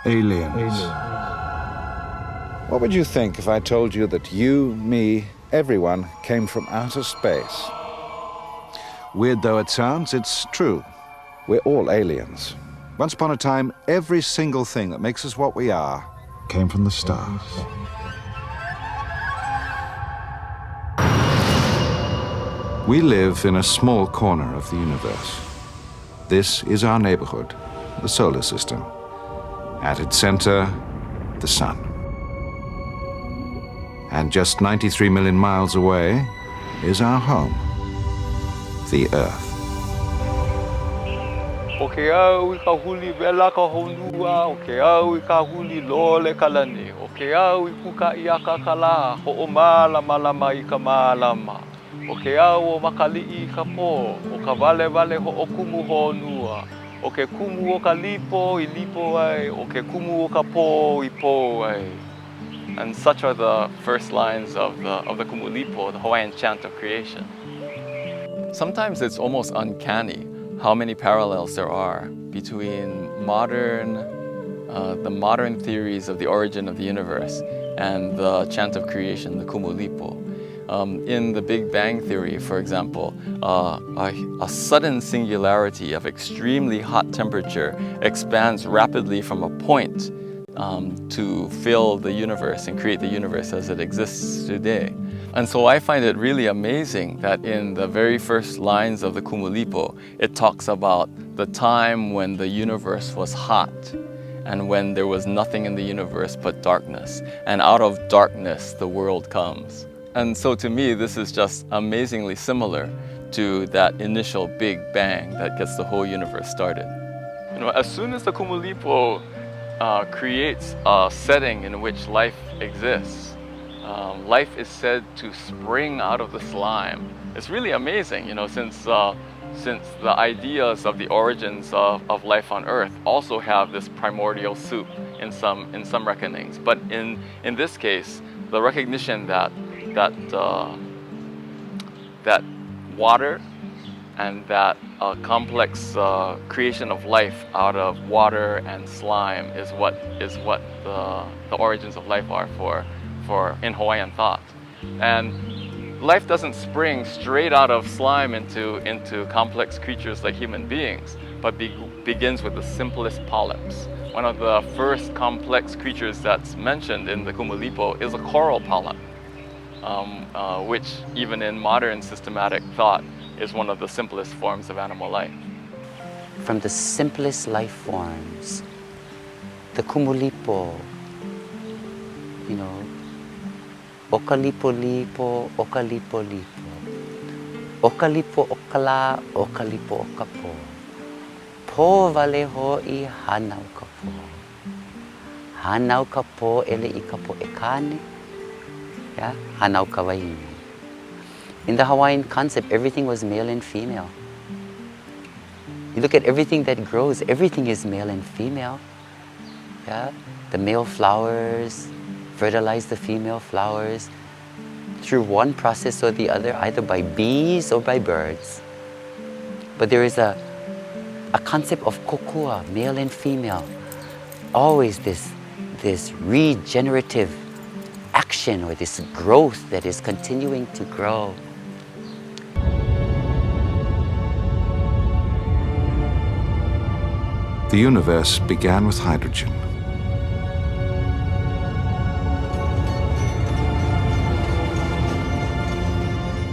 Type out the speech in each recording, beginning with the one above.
Aliens. What would you think if I told you that you, me, everyone came from outer space? Weird though it sounds, it's true. We're all aliens. Once upon a time, every single thing that makes us what we are came from the stars. We live in a small corner of the universe. This is our neighborhood, the solar system. At its center, the sun. And just 93 million miles away is our home, the Earth. Okay, au ka huli vela ka honua, okay, au ka huli lole kalani, okay, au kuka iaka kala, ho o malama I ka malama. Okay, au o makali I ka po, o ka vale ho o kumu honua. Okay, kumu o ka lipo I lipo ai, okay, kumu o ka po I po ai. And such are the first lines of the Kumulipo, the Hawaiian chant of creation. Sometimes it's almost uncanny how many parallels there are between the modern theories of the origin of the universe and the chant of creation, the Kumulipo. In the Big Bang theory, for example, a sudden singularity of extremely hot temperature expands rapidly from a point to fill the universe and create the universe as it exists today. And so I find it really amazing that in the very first lines of the Kumulipo, it talks about the time when the universe was hot and when there was nothing in the universe but darkness. And out of darkness, the world comes. And so to me, this is just amazingly similar to that initial Big Bang that gets the whole universe started. You know, as soon as the Kumulipo creates a setting in which life exists, life is said to spring out of the slime. It's really amazing, you know, since the ideas of the origins of life on Earth also have this primordial soup in some reckonings. But in this case, the recognition that water and that complex creation of life out of water and slime is what the origins of life are for in Hawaiian thought. And life doesn't spring straight out of slime into complex creatures like human beings, but begins with the simplest polyps. One of the first complex creatures that's mentioned in the Kumulipo is a coral polyp, which even in modern systematic thought is one of the simplest forms of animal life. From the simplest life forms, the Kumulipo, you know, okalipo-lipo, okalipo-lipo. Okalipo okala, okalipo okapo. Po vale ho'i hanau kapo. Hanau kapo ele ikapo ekane. Yeah, hanau kawaii. In the Hawaiian concept, everything was male and female. You look at everything that grows, everything is male and female. Yeah, the male flowers fertilize the female flowers through one process or the other, either by bees or by birds. But there is a concept of kokua, male and female. Always this regenerative action or this growth that is continuing to grow. The universe began with hydrogen.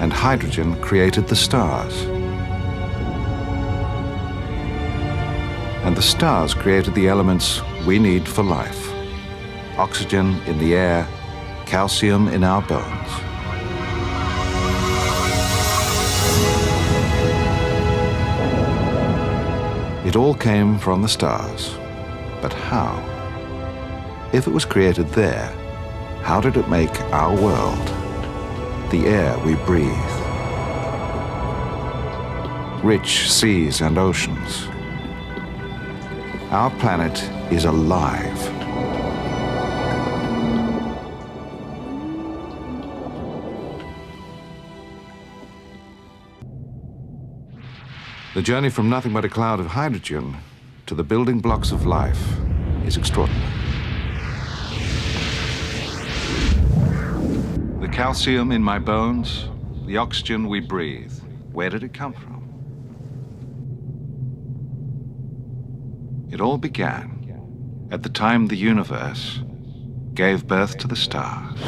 And hydrogen created the stars. And the stars created the elements we need for life. Oxygen in the air, calcium in our bones. It all came from the stars. But how? If it was created there, how did it make our world? The air we breathe. Rich seas and oceans. Our planet is alive. The journey from nothing but a cloud of hydrogen to the building blocks of life is extraordinary. The calcium in my bones, the oxygen we breathe, where did it come from? It all began at the time the universe gave birth to the stars.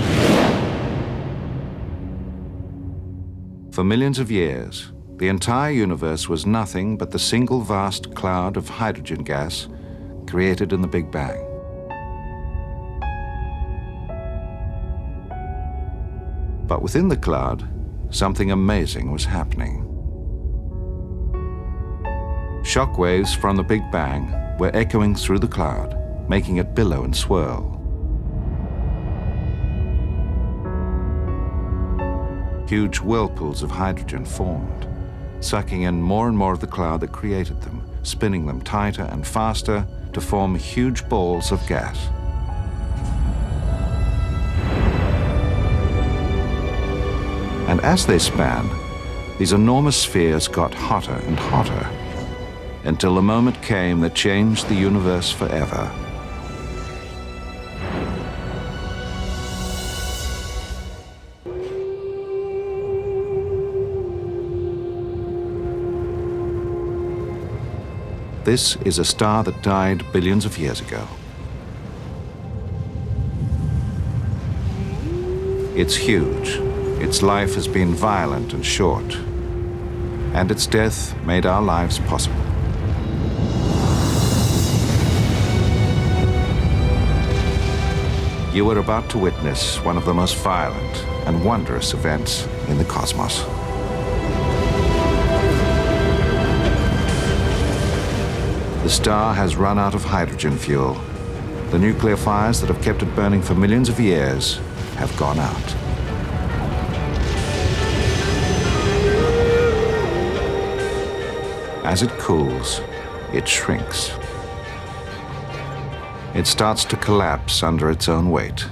For millions of years, the entire universe was nothing but the single vast cloud of hydrogen gas created in the Big Bang. But within the cloud, something amazing was happening. Shock waves from the Big Bang were echoing through the cloud, making it billow and swirl. Huge whirlpools of hydrogen formed, sucking in more and more of the cloud that created them, spinning them tighter and faster to form huge balls of gas. And as they span, these enormous spheres got hotter and hotter, until the moment came that changed the universe forever. This is a star that died billions of years ago. It's huge. Its life has been violent and short, and its death made our lives possible. You are about to witness one of the most violent and wondrous events in the cosmos. The star has run out of hydrogen fuel. The nuclear fires that have kept it burning for millions of years have gone out. As it cools, it shrinks. It starts to collapse under its own weight.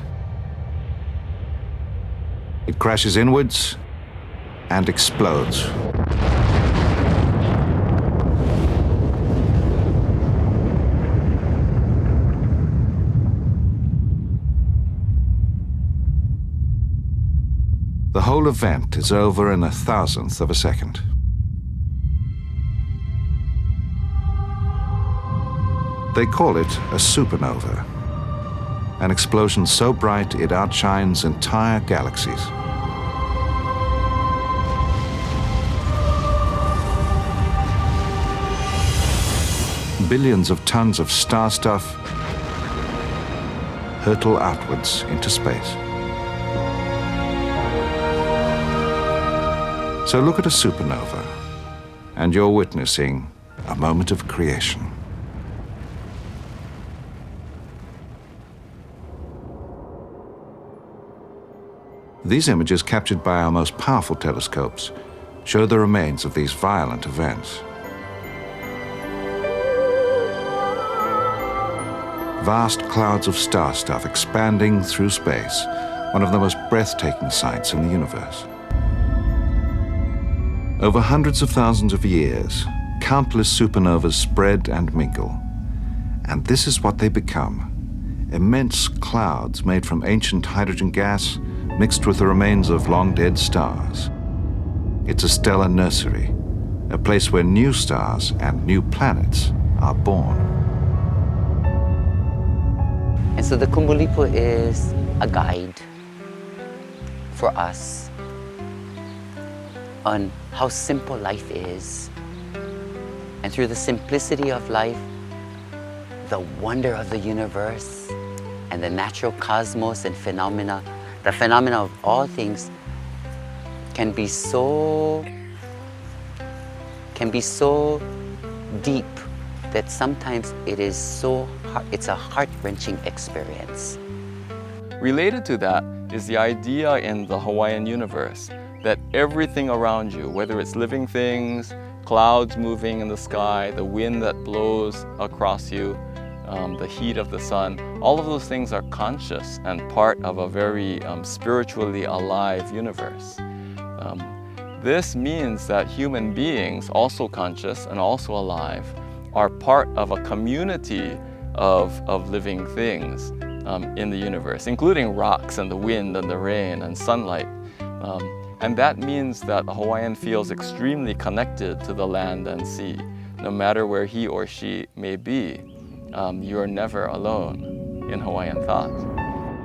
It crashes inwards and explodes. The whole event is over in a thousandth of a second. They call it a supernova, an explosion so bright it outshines entire galaxies. Billions of tons of star stuff hurtle outwards into space. So look at a supernova, and you're witnessing a moment of creation. These images, captured by our most powerful telescopes, show the remains of these violent events. Vast clouds of star stuff expanding through space, one of the most breathtaking sights in the universe. Over hundreds of thousands of years, countless supernovas spread and mingle. And this is what they become: immense clouds made from ancient hydrogen gas mixed with the remains of long-dead stars. It's a stellar nursery, a place where new stars and new planets are born. And so the Kumulipo is a guide for us on how simple life is. And through the simplicity of life, the wonder of the universe and the natural cosmos and phenomena, the phenomena of all things can be so deep that sometimes it's a heart-wrenching experience. Related to that is the idea in the Hawaiian universe that everything around you, whether it's living things, clouds moving in the sky, the wind that blows across you, the heat of the sun, all of those things are conscious and part of a very spiritually alive universe. This means that human beings, also conscious and also alive, are part of a community of living things in the universe, including rocks and the wind and the rain and sunlight. And that means that a Hawaiian feels extremely connected to the land and sea. No matter where he or she may be, you are never alone in Hawaiian thought.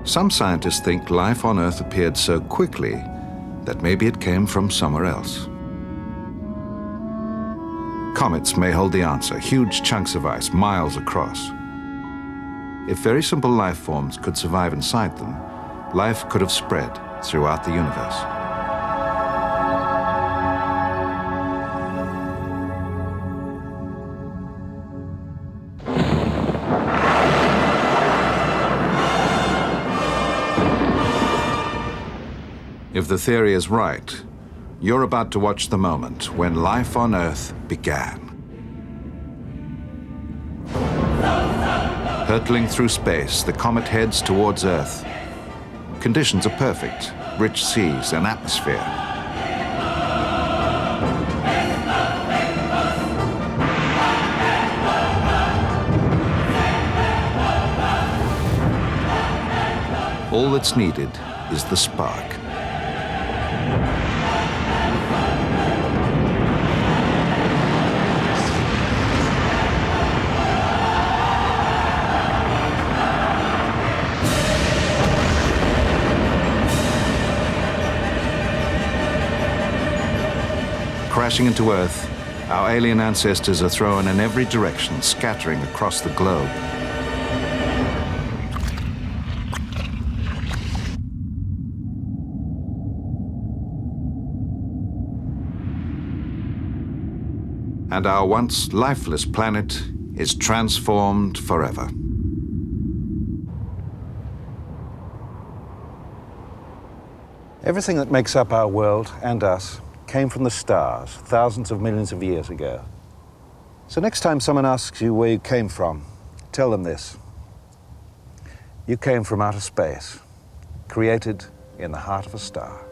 Some scientists think life on Earth appeared so quickly that maybe it came from somewhere else. Comets may hold the answer, huge chunks of ice miles across. If very simple life forms could survive inside them, life could have spread throughout the universe. If the theory is right, you're about to watch the moment when life on Earth began. Hurtling through space, the comet heads towards Earth. Conditions are perfect, rich seas and atmosphere. All that's needed is the spark. Crashing into Earth, our alien ancestors are thrown in every direction, scattering across the globe. And our once lifeless planet is transformed forever. Everything that makes up our world and us came from the stars thousands of millions of years ago. So next time someone asks you where you came from, tell them this. You came from outer space, created in the heart of a star.